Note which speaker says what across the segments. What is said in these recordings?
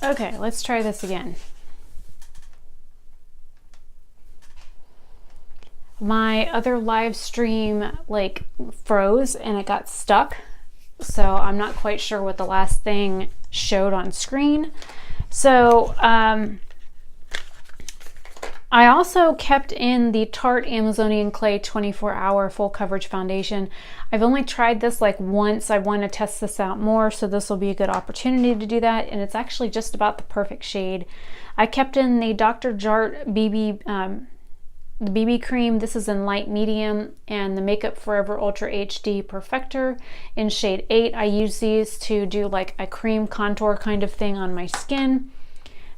Speaker 1: Okay, let's try this again. My other live stream like froze and it got stuck, so I'm not quite sure what the last thing showed on screen. So I also kept in the Tarte Amazonian Clay 24-hour full coverage foundation. I've only tried this like once. I want to test this out more, so this will be a good opportunity to do that, and it's actually just about the perfect shade. I kept in the Dr. Jart the BB cream. This is in light medium, and the Makeup Forever Ultra HD Perfector in shade 8. I use these to do like a cream contour kind of thing on my skin.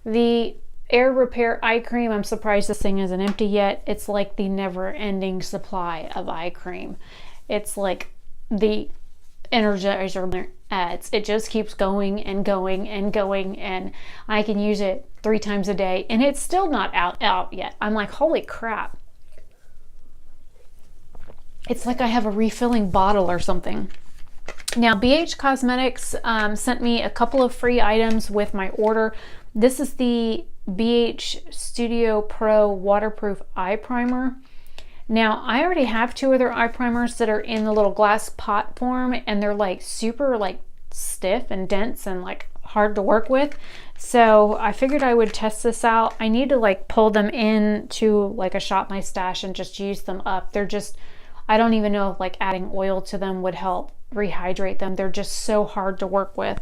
Speaker 1: The Air Repair eye cream, I'm surprised this thing isn't empty yet. It's like the never-ending supply of eye cream. It's like the Energizer ads. It just keeps going and going and going, and I can use it 3 times a day, and it's still not out yet. I'm like, holy crap. It's like I have a refilling bottle or something. Now, BH Cosmetics sent me a couple of free items with my order. This is the BH Studio Pro Waterproof Eye Primer. Now, I already have 2 other eye primers that are in the little glass pot form, and they're like super like stiff and dense and like hard to work with. So I figured I would test this out. I need to like pull them into like a Shop My Stash and just use them up. They're just, I don't even know if like adding oil to them would help rehydrate them. They're just so hard to work with.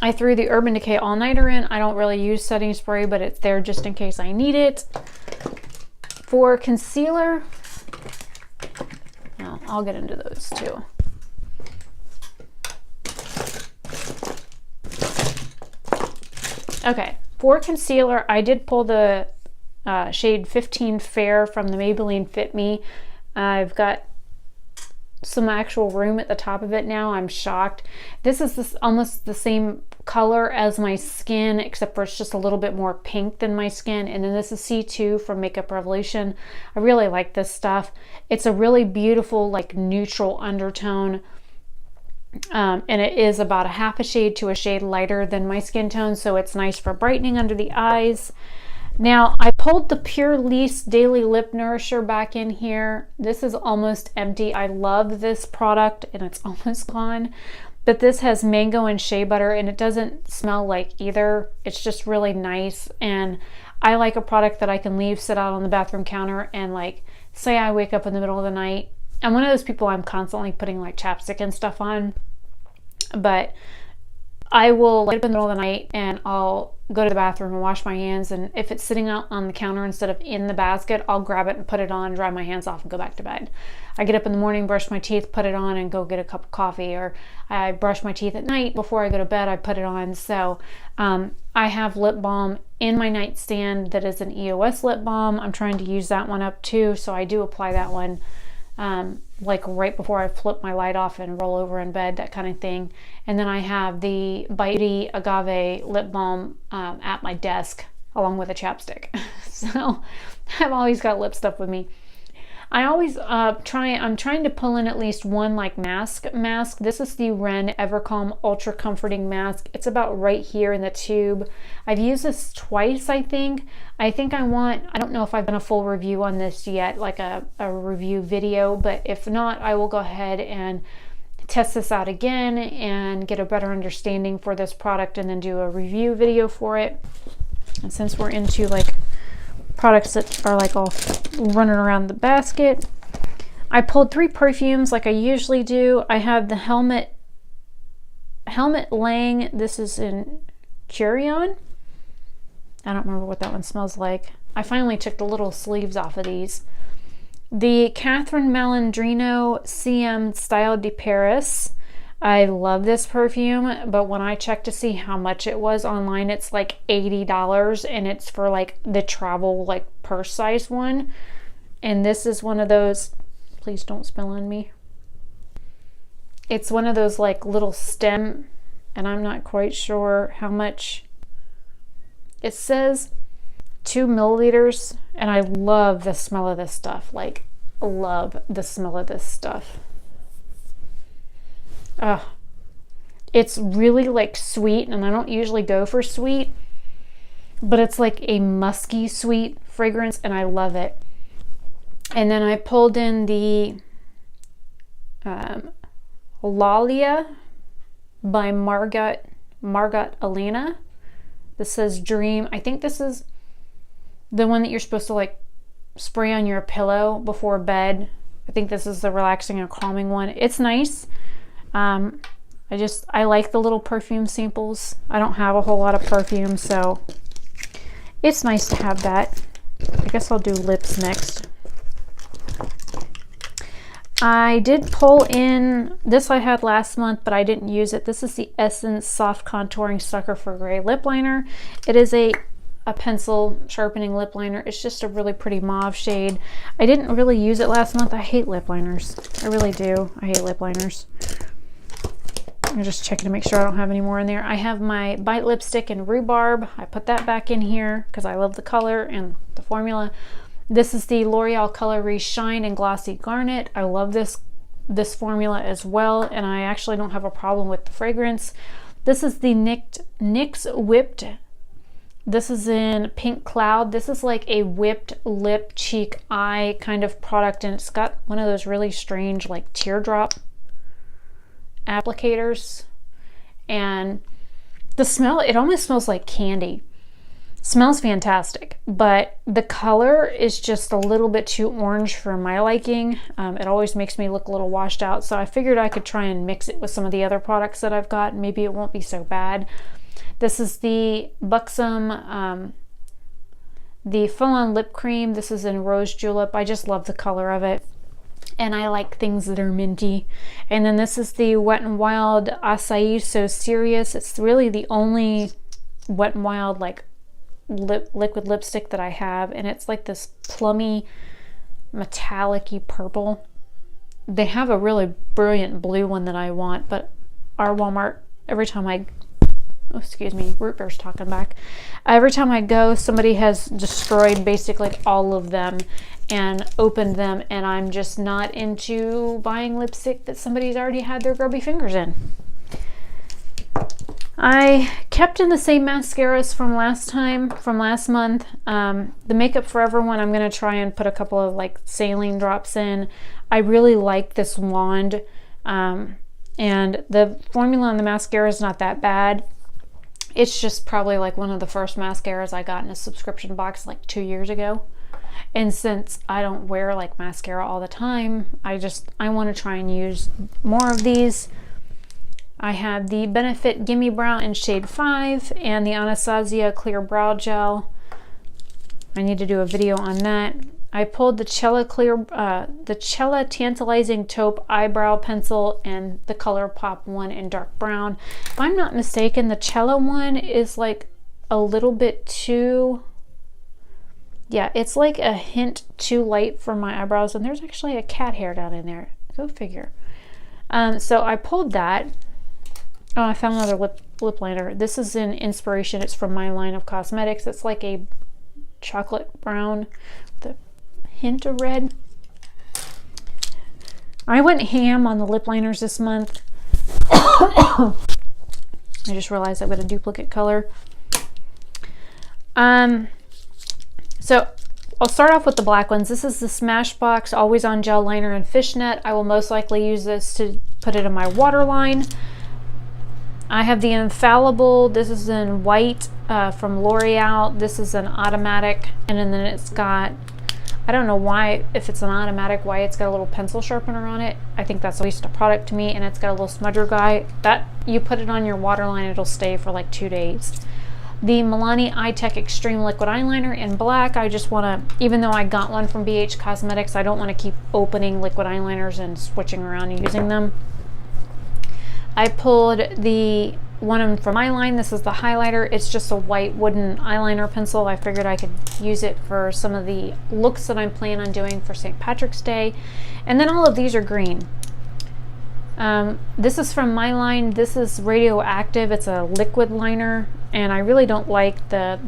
Speaker 1: I threw the Urban Decay All Nighter in. I don't really use setting spray, but it's there just in case I need it. For concealer, no, I'll get into those too. Okay, for concealer, I did pull the shade 15 Fair from the Maybelline Fit Me. I've got some actual room at the top of it now. I'm shocked. This is almost the same color as my skin, except for it's just a little bit more pink than my skin. And then this is C2 from Makeup Revolution. I really like this stuff. It's a really beautiful like neutral undertone, and it is about a half a shade to a shade lighter than my skin tone, so it's nice for brightening under the eyes. Now, I pulled the Pure Lease Daily Lip Nourisher back in here. This is almost empty. I love this product and it's almost gone. But this has mango and shea butter, and it doesn't smell like either. It's just really nice, and I like a product that I can leave sit out on the bathroom counter, and like say I wake up in the middle of the night. I'm one of those people, I'm constantly putting like chapstick and stuff on, but I will wake up in the middle of the night and I'll go to the bathroom and wash my hands, and if it's sitting out on the counter instead of in the basket, I'll grab it and put it on, dry my hands off, and go back to bed. I get up in the morning, brush my teeth, put it on, and go get a cup of coffee, or I brush my teeth at night before I go to bed, I put it on. So I have lip balm in my nightstand that is an EOS lip balm. I'm trying to use that one up too, so I do apply that one like right before I flip my light off and roll over in bed, that kind of thing. And then I have the Beauty Agave lip balm at my desk along with a chapstick. So I've always got lip stuff with me. I always I'm trying to pull in at least one like mask. This is the Ren Evercalm Ultra Comforting Mask. It's about right here in the tube. I've used this twice, I think. I don't know if I've done a full review on this yet, like a review video, but if not, I will go ahead and test this out again and get a better understanding for this product and then do a review video for it. And since we're into like products that are like all running around the basket, I pulled 3 perfumes like I usually do. I have the Helmut Lang. This is in Curion. I don't remember what that one smells like. I finally took the little sleeves off of these. The Catherine Malandrino CM Style de Paris. I love this perfume, but when I checked to see how much it was online, it's like $80, and it's for like the travel like purse size one. And this is one of those, please don't spill on me. It's one of those like little stem, and I'm not quite sure how much. It says 2 milliliters, and I love the smell of this stuff. Like, love the smell of this stuff. It's really like sweet, and I don't usually go for sweet, but it's like a musky sweet fragrance, and I love it. And then I pulled in the Lalia by Margot Elena. This says Dream. I think this is the one that you're supposed to like spray on your pillow before bed. I think this is the relaxing and calming one. It's nice. I like the little perfume samples. I don't have a whole lot of perfume, so it's nice to have that. I guess I'll do lips next. I did pull in, this I had last month, but I didn't use it. This is the Essence Soft Contouring Sucker for Gray Lip Liner. It is a pencil sharpening lip liner. It's just a really pretty mauve shade. I didn't really use it last month. I hate lip liners. I really do. I hate lip liners. I'm just checking to make sure I don't have any more in there. I have my Bite lipstick in Rhubarb. I put that back in here because I love the color and the formula. This is the L'Oreal Color Shine and Glossy Garnet. I love this formula as well, and I actually don't have a problem with the fragrance. This is the NYX Whipped. This is in Pink Cloud. This is like a whipped lip, cheek, eye kind of product, and it's got one of those really strange like teardrop applicators. And the smell, it almost smells like candy. Smells fantastic, but the color is just a little bit too orange for my liking. It always makes me look a little washed out, so I figured I could try and mix it with some of the other products that I've got. Maybe it won't be so bad. This is the Buxom, the full-on lip cream. This is in Rose Julep. I just love the color of it, and I like things that are minty. And then this is the Wet n Wild Acai So Serious. It's really the only Wet n Wild like liquid lipstick that I have, and it's like this plummy metallic-y purple. They have a really brilliant blue one that I want, but our Walmart, every time I excuse me, root beer's talking back. Every time I go, somebody has destroyed basically all of them and opened them, and I'm just not into buying lipstick that somebody's already had their grubby fingers in. I kept in the same mascaras from last month. The Makeup Forever one, I'm going to try and put a couple of like saline drops in. I really like this wand, and the formula on the mascara is not that bad. It's just probably like one of the first mascaras I got in a subscription box like 2 years ago. And since I don't wear like mascara all the time, I want to try and use more of these. I have the Benefit Gimme Brow in shade 5 and the Anastasia Clear Brow Gel. I need to do a video on that. I pulled the Cella Tantalizing Taupe Eyebrow Pencil and the ColourPop one in dark brown. If I'm not mistaken, the Cella one is like a little bit too, yeah, it's like a hint too light for my eyebrows, and there's actually a cat hair down in there. Go figure. So I pulled that. Oh, I found another lip liner. This is in Inspiration. It's from my line of cosmetics. It's like a chocolate brown with a hint of red. I went ham on the lip liners this month. I just realized I've got a duplicate color. So I'll start off with the black ones. This is the Smashbox Always On Gel Liner in Fishnet. I will most likely use this to put it in my waterline. I have the Infallible. This is in white from L'Oreal. This is an automatic, and then it's got, I don't know why, if it's an automatic, why it's got a little pencil sharpener on it. I think that's at least a product to me, and it's got a little smudger guy. That, you put it on your waterline, it'll stay for like 2 days. The Milani Eye-Tech Extreme Liquid Eyeliner in black. I just want to, even though I got one from BH Cosmetics, I don't want to keep opening liquid eyeliners and switching around and using them. I pulled the one from my line. This is the highlighter. It's just a white wooden eyeliner pencil. I figured I could use it for some of the looks that I'm planning on doing for St. Patrick's Day. And then all of these are green. This is from my line. This is Radioactive. It's a liquid liner, and I really don't like the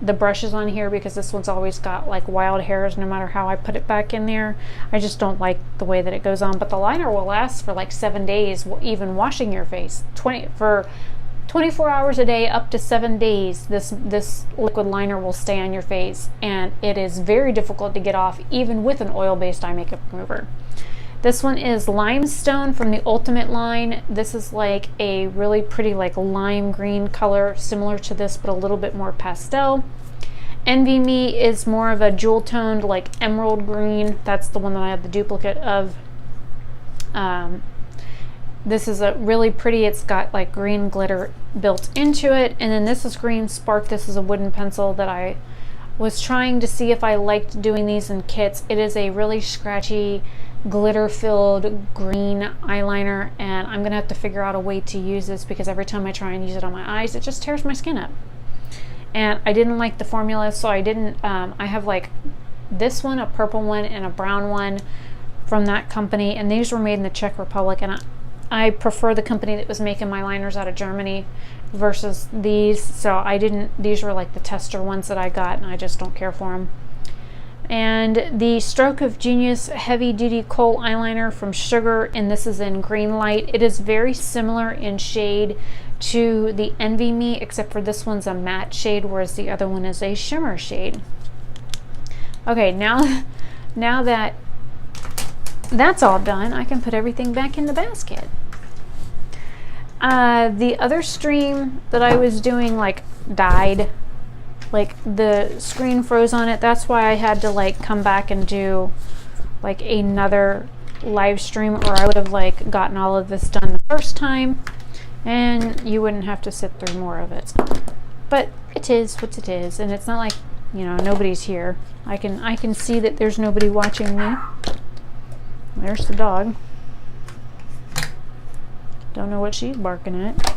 Speaker 1: the brushes on here because this one's always got like wild hairs no matter how I put it back in there. I just don't like the way that it goes on, but the liner will last for like 7 days, even washing your face. For 24 hours a day, up to 7 days, this liquid liner will stay on your face, and it is very difficult to get off even with an oil-based eye makeup remover. This one is Limestone from the Ultimate line. This is like a really pretty like lime green color, similar to this, but a little bit more pastel. Envy Me is more of a jewel toned like emerald green. That's the one that I have the duplicate of. This is a really pretty, it's got like green glitter built into it. And then this is Green Spark. This is a wooden pencil that I was trying to see if I liked doing these in kits. It is a really scratchy, glitter-filled green eyeliner, and I'm gonna have to figure out a way to use this because every time I try and use it on my eyes, it just tears my skin up. And I didn't like the formula, so I didn't. I have like this one, a purple one, and a brown one from that company, and these were made in the Czech Republic, and I prefer the company that was making my liners out of Germany versus these, so I didn't. These were like the tester ones that I got, and I just don't care for them. And the Stroke of Genius Heavy Duty Kohl Eyeliner from Sugar, and this is in Green Light. It is very similar in shade to the Envy Me, except for this one's a matte shade, whereas the other one is a shimmer shade. Okay, now that that's all done, I can put everything back in the basket. The other stream that I was doing like died. Like the screen froze on it. That's why I had to like come back and do like another live stream, or I would have like gotten all of this done the first time and you wouldn't have to sit through more of it. But it is what it is, and it's not like, you know, nobody's here. I can see that there's nobody watching me. There's the dog. Don't know what she's barking at.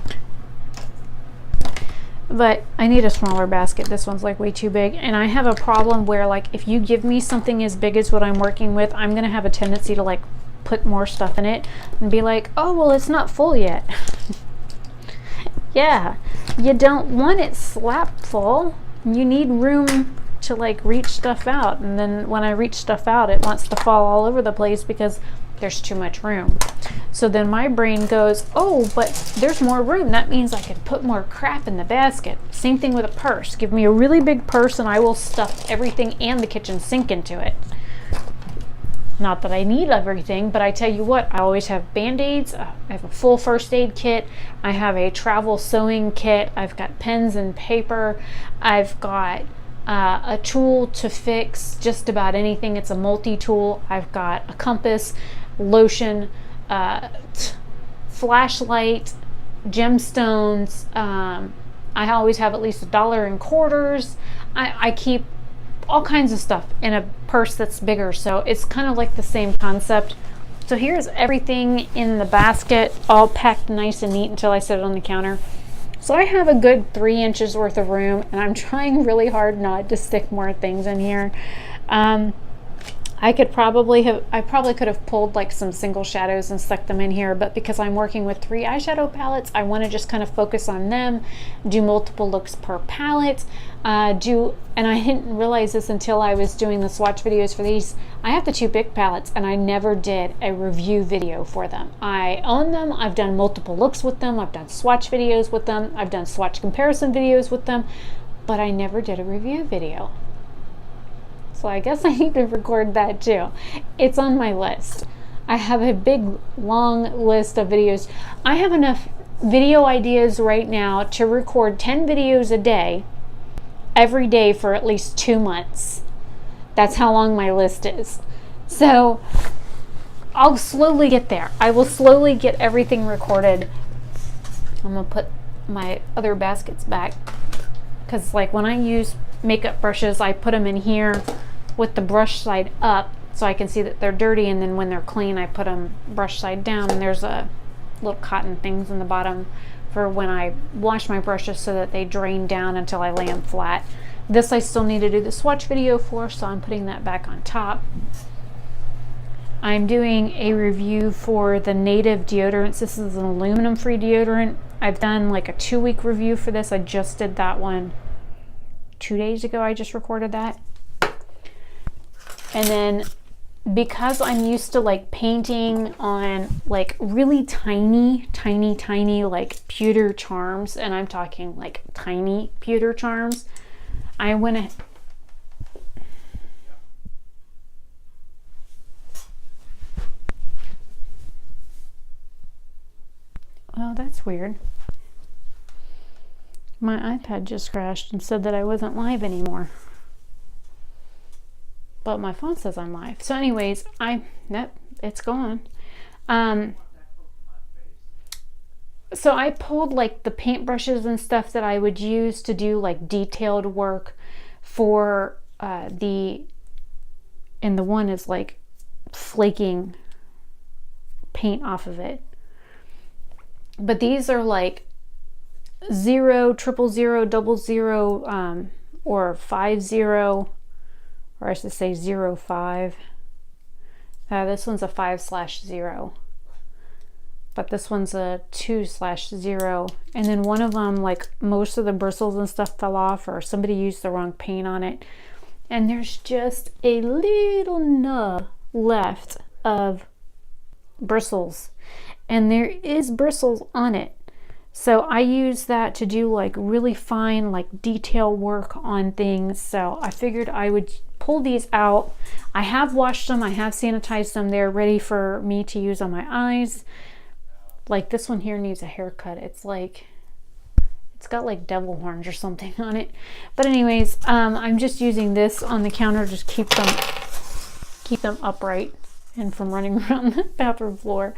Speaker 1: But I need a smaller basket. This one's like way too big, and I have a problem where like if you give me something as big as what I'm working with, I'm gonna have a tendency to like put more stuff in it and be like, oh well, it's not full yet. Yeah, you don't want it slap full. You need room to like reach stuff out, and then when I reach stuff out, it wants to fall all over the place because there's too much room. So then my brain goes, oh, but there's more room. That means I can put more crap in the basket. Same thing with a purse. Give me a really big purse and I will stuff everything and the kitchen sink into it. Not that I need everything, but I tell you what, I always have Band-Aids. I have a full first aid kit. I have a travel sewing kit. I've got pens and paper. I've got a tool to fix just about anything. It's a multi-tool. I've got a compass, lotion, flashlight, gemstones. I always have at least $1 in quarters. I keep all kinds of stuff in a purse that's bigger, so it's kind of like the same concept. So here's everything in the basket, all packed nice and neat until I set it on the counter. So I have a good 3 inches worth of room, and I'm trying really hard not to stick more things in here. I probably could have pulled like some single shadows and stuck them in here, but because I'm working with 3 eyeshadow palettes, I want to just kind of focus on them, do multiple looks per palette, and I didn't realize this until I was doing the swatch videos for these. I have the 2 big palettes, and I never did a review video for them. I own them. I've done multiple looks with them. I've done swatch videos with them. I've done swatch comparison videos with them, but I never did a review video. So I guess I need to record that too. It's on my list. I have a big, long list of videos. I have enough video ideas right now to record 10 videos a day, every day for at least 2 months. That's how long my list is. So I'll slowly get there. I will slowly get everything recorded. I'm gonna put my other baskets back, because like when I use makeup brushes, I put them in here with the brush side up so I can see that they're dirty, and then when they're clean I put them brush side down, and there's a little cotton things in the bottom for when I wash my brushes so that they drain down until I lay them flat. This I still need to do the swatch video for, so I'm putting that back on top. I'm doing a review for the Native deodorants. This is an aluminum free deodorant. I've done like a 2-week review for this. I just did that one 2 days ago I just recorded that. And then because I'm used to like painting on like really tiny like pewter charms, and I'm talking like tiny pewter charms, I went oh, that's weird. My iPad just crashed and said that I wasn't live anymore. But my phone says I'm live. So anyways, nope, it's gone. So I pulled like the paintbrushes and stuff that I would use to do like detailed work for and the one is like flaking paint off of it. But these are like 0, 000, 00, or 50, or I should say 05. This one's a 5/0, but this one's a 2/0. And then one of them, like most of the bristles and stuff fell off, or somebody used the wrong paint on it. And there's just a little nub left of bristles, and there is bristles on it. So I use that to do like really fine like detail work on things. So I figured I would pull these out. I have washed them, I have sanitized them. They're ready for me to use on my eyes. Like this one here needs a haircut. It's got like devil horns or something on it. But anyways, I'm just using this on the counter, just keep them upright and from running around the bathroom floor.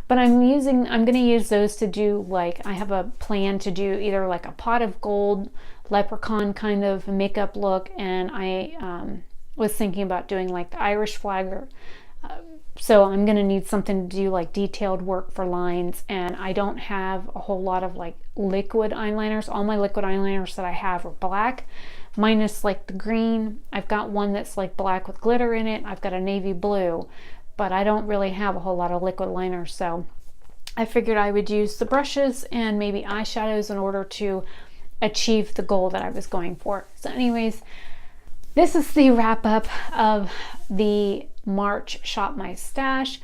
Speaker 1: But I'm going to use those to do like, I have a plan to do either like a pot of gold, leprechaun kind of makeup look, and I was thinking about doing like the Irish flag. So I'm going to need something to do like detailed work for lines, and I don't have a whole lot of like liquid eyeliners. All my liquid eyeliners that I have are black, minus like the green. I've got one that's like black with glitter in it. I've got a navy blue, but I don't really have a whole lot of liquid liners. So I figured I would use the brushes and maybe eyeshadows in order to achieve the goal that I was going for. So anyways, this is the wrap up of the March Shop My Stash.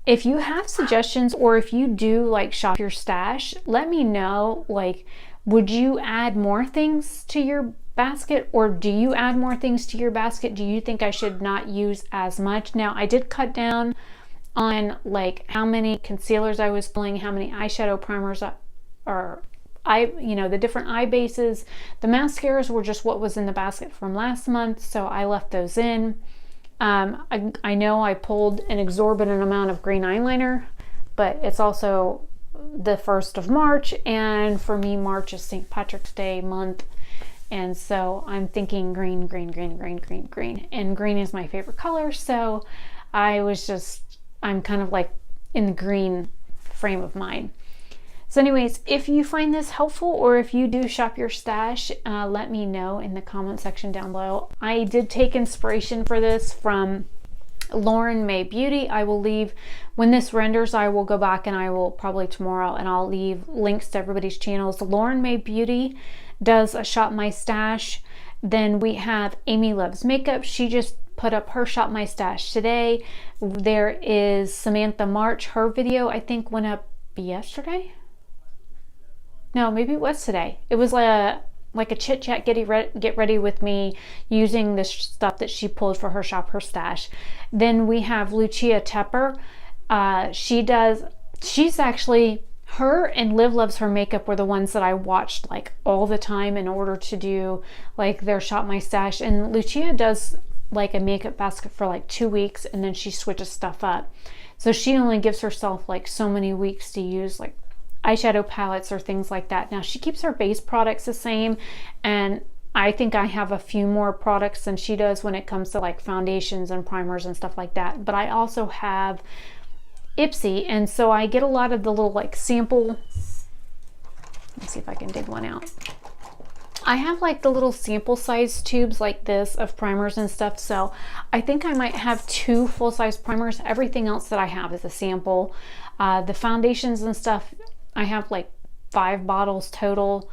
Speaker 1: If you have suggestions, or if you do like shop your stash, let me know. Like, would you add more things to your basket, or do you add more things to your basket? Do you think I should not use as much? Now, I did cut down on like how many concealers I was pulling, how many eyeshadow primers, or the different eye bases. The mascaras were just what was in the basket from last month, so I left those in. I know I pulled an exorbitant amount of green eyeliner, but it's also the 1st of March, and for me, March is St. Patrick's Day month. And so I'm thinking green, and green is my favorite color. So I'm kind of like in the green frame of mind. So anyways, if you find this helpful, or if you do shop your stash, let me know in the comment section down below. I did take inspiration for this from Lauren May Beauty. I will leave, when this renders, I will go back and I will probably tomorrow, and I'll leave links to everybody's channels. Lauren May Beauty does a Shop My Stash. Then we have Amy Loves Makeup. She just put up her Shop My Stash today. There is Samantha March. Her video, I think, went up yesterday. No, maybe it was today. It was like a chit chat, get ready with me, using the stuff that she pulled for her Shop Her Stash. Then we have Lucia Tepper. She's actually, her and Liv Loves Her Makeup were the ones that I watched like all the time in order to do like their Shop My Stash. And Lucia does like a makeup basket for like 2 weeks, and then she switches stuff up. So she only gives herself like so many weeks to use like eyeshadow palettes or things like that. Now, she keeps her base products the same, and I think I have a few more products than she does when it comes to like foundations and primers and stuff like that. But I also have Ipsy, and so I get a lot of the little like sample. Let's see if I can dig one out. I have like the little sample size tubes like this of primers and stuff, so I think I might have 2 full-size primers. Everything else that I have is a sample. The foundations and stuff, I have like 5 bottles total,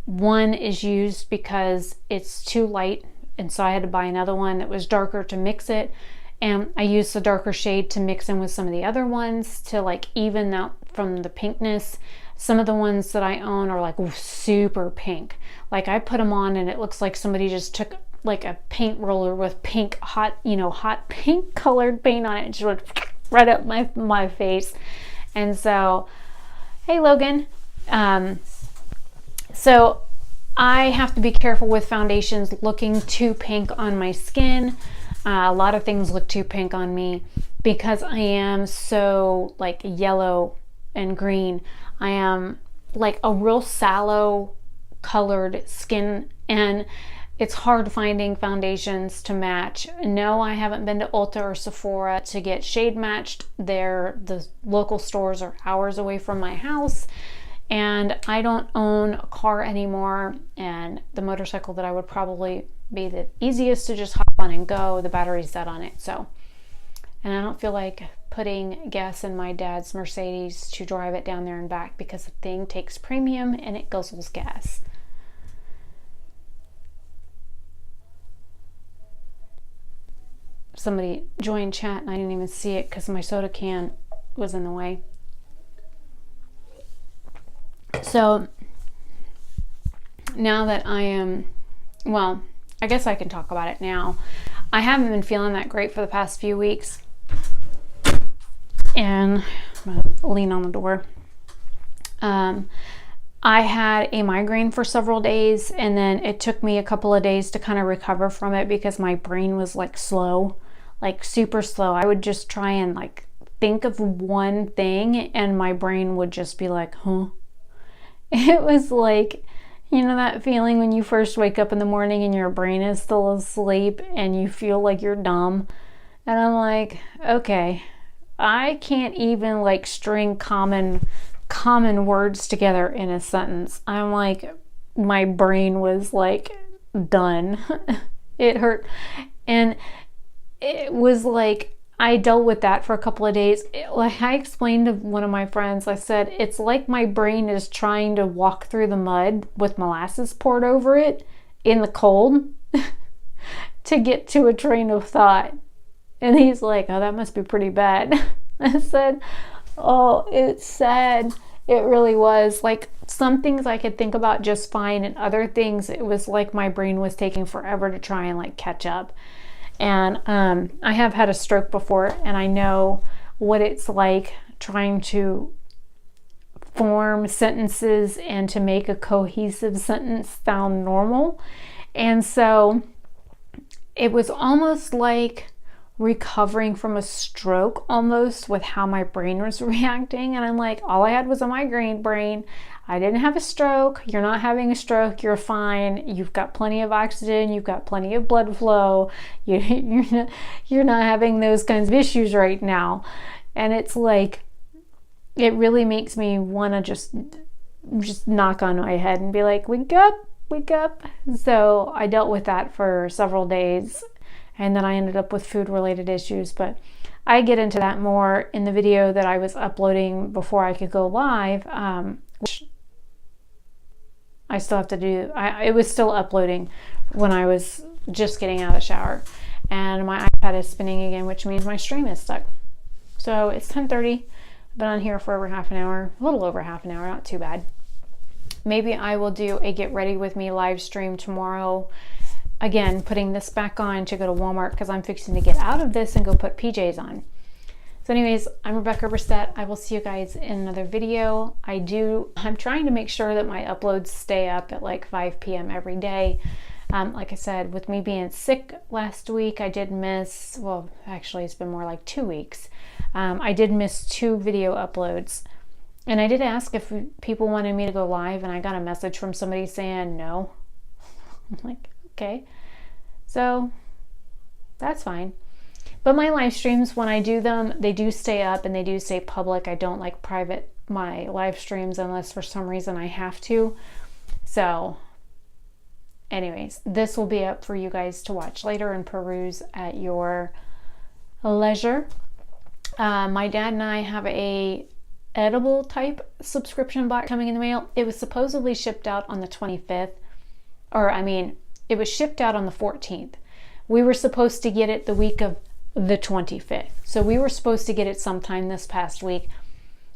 Speaker 1: One is used because it's too light, and so I had to buy another one that was darker to mix it. And I used the darker shade to mix in with some of the other ones to like even out from the pinkness. Some of the ones that I own are like super pink. Like I put them on and it looks like somebody just took like a paint roller with pink, hot pink colored paint on it and just went right up my face. And so, hey Logan. So I have to be careful with foundations looking too pink on my skin. A lot of things look too pink on me because I am so like yellow and green. I am like a real sallow colored skin, and it's hard finding foundations to match. No, I haven't been to Ulta or Sephora to get shade matched. The local stores are hours away from my house, and I don't own a car anymore, and the motorcycle that I would probably be the easiest to just hop on and go, the battery's dead on it. So, and I don't feel like putting gas in my dad's Mercedes to drive it down there and back because the thing takes premium and it guzzles gas. Somebody joined chat and I didn't even see it because my soda can was in the way. So now that I am, well, I guess I can talk about it now. I haven't been feeling that great for the past few weeks. And I'm gonna lean on the door. I had a migraine for several days, and then it took me a couple of days to kind of recover from it because my brain was like slow, like super slow. I would just try and like think of one thing and my brain would just be like, huh? It was like, you know that feeling when you first wake up in the morning and your brain is still asleep and you feel like you're dumb? And I'm like, okay, I can't even like string common words together in a sentence. I'm like, my brain was like done. It hurt. And it was like, I dealt with that for a couple of days. Like I explained to one of my friends, I said, it's like my brain is trying to walk through the mud with molasses poured over it in the cold to get to a train of thought. And he's like, oh, that must be pretty bad. I said, oh, it's sad. It really was. Like some things I could think about just fine, and other things it was like my brain was taking forever to try and like catch up. And I have had a stroke before, and I know what it's like trying to form sentences and to make a cohesive sentence sound normal. And so it was almost like recovering from a stroke almost with how my brain was reacting. And I'm like, all I had was a migraine brain. I didn't have a stroke. You're not having a stroke. You're fine. You've got plenty of oxygen. You've got plenty of blood flow. You're not having those kinds of issues right now. And it's like, it really makes me want to just knock on my head and be like, wake up, wake up. So I dealt with that for several days. And then I ended up with food-related issues. But I get into that more in the video that I was uploading before I could go live, which I still have to do. It was still uploading when I was just getting out of the shower. And my iPad is spinning again, which means my stream is stuck. So it's 10:30. I've been on here for over half an hour, a little over half an hour, not too bad. Maybe I will do a get ready with me live stream tomorrow. Again, putting this back on to go to Walmart because I'm fixing to get out of this and go put PJs on. So anyways, I'm Rebecca Oberstadt. I will see you guys in another video. I'm trying to make sure that my uploads stay up at like 5 p.m. every day. Like I said, with me being sick last week, I did miss, well, actually it's been more like 2 weeks. I did miss 2 video uploads. And I did ask if people wanted me to go live, and I got a message from somebody saying no. I'm like, okay. So that's fine. But my live streams, when I do them, they do stay up and they do stay public. I don't like private my live streams unless for some reason I have to. So anyways, this will be up for you guys to watch later and peruse at your leisure. My dad and I have an edible type subscription box coming in the mail. It was supposedly shipped out on the 25th, or I mean, it was shipped out on the 14th. We were supposed to get it the week of the 25th. So we were supposed to get it sometime this past week.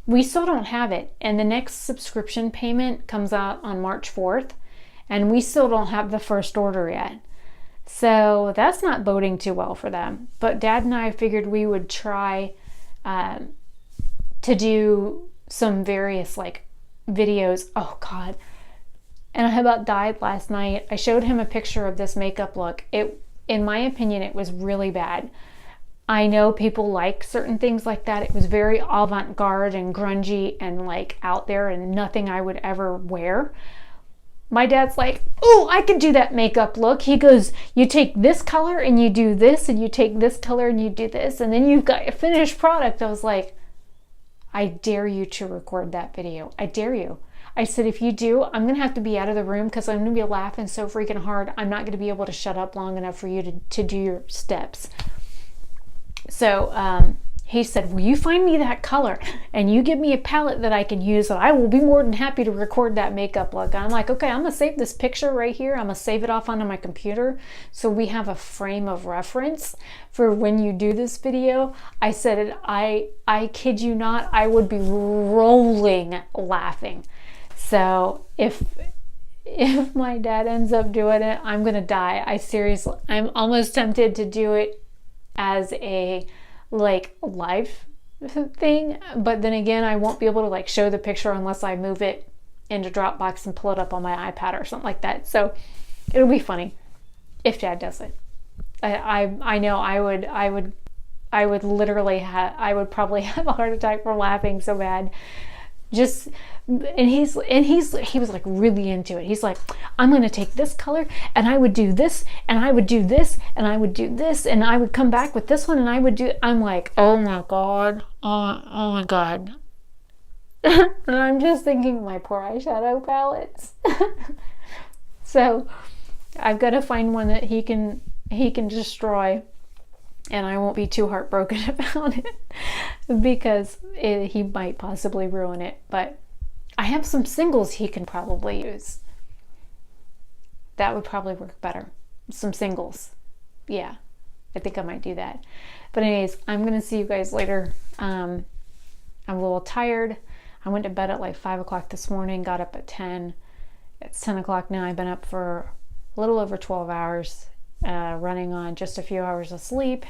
Speaker 1: We still don't have it. And the next subscription payment comes out on March 4th. And we still don't have the first order yet. So that's not boding too well for them. But Dad and I figured we would try to do some various like videos. Oh God. And I about died last night. I showed him a picture of this makeup look. In my opinion, it was really bad. I know people like certain things like that. It was very avant-garde and grungy and like out there and nothing I would ever wear. My dad's like, oh, I could do that makeup look. He goes, you take this color and you do this, and you take this color and you do this, and then you've got a finished product. I was like, I dare you to record that video. I dare you. I said, if you do, I'm going to have to be out of the room because I'm going to be laughing so freaking hard. I'm not going to be able to shut up long enough for you to do your steps. So he said, will you find me that color and you give me a palette that I can use, and I will be more than happy to record that makeup look. And I'm like, okay, I'm going to save this picture right here. I'm going to save it off onto my computer so we have a frame of reference for when you do this video. I said it, I kid you not, I would be rolling laughing. So if my dad ends up doing it, I'm going to die. I'm almost tempted to do it as a like live thing, but then again, I won't be able to like show the picture unless I move it into Dropbox and pull it up on my iPad or something like that. So it'll be funny if Dad does it. I know I would literally I would probably have a heart attack from laughing so bad. He was like really into it. He's like, I'm going to take this color and I would do this and I would do this and I would do this and I would come back with this one and I would do, I'm like, oh my God. Oh my God. And I'm just thinking my poor eyeshadow palettes. So I've got to find one that he can destroy, and I won't be too heartbroken about it because he might possibly ruin it. But I have some singles he can probably use. That would probably work better. Some singles. Yeah, I think I might do that. But anyways, I'm going to see you guys later. I'm a little tired. I went to bed at like 5 o'clock this morning, got up at 10. It's 10 o'clock now. I've been up for a little over 12 hours. Running on just a few hours of sleep.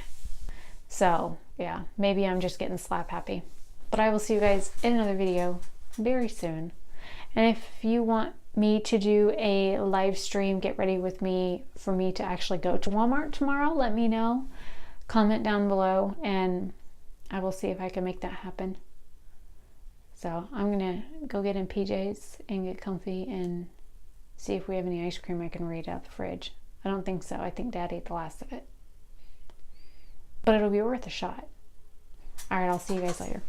Speaker 1: So yeah, maybe I'm just getting slap happy. But I will see you guys in another video very soon. And if you want me to do a live stream, get ready with me for me to actually go to Walmart tomorrow, let me know. Comment down below and I will see if I can make that happen. So I'm gonna go get in PJs and get comfy and see if we have any ice cream I can read out the fridge. I don't think so. I think Dad ate the last of it. But it'll be worth a shot. All right, I'll see you guys later.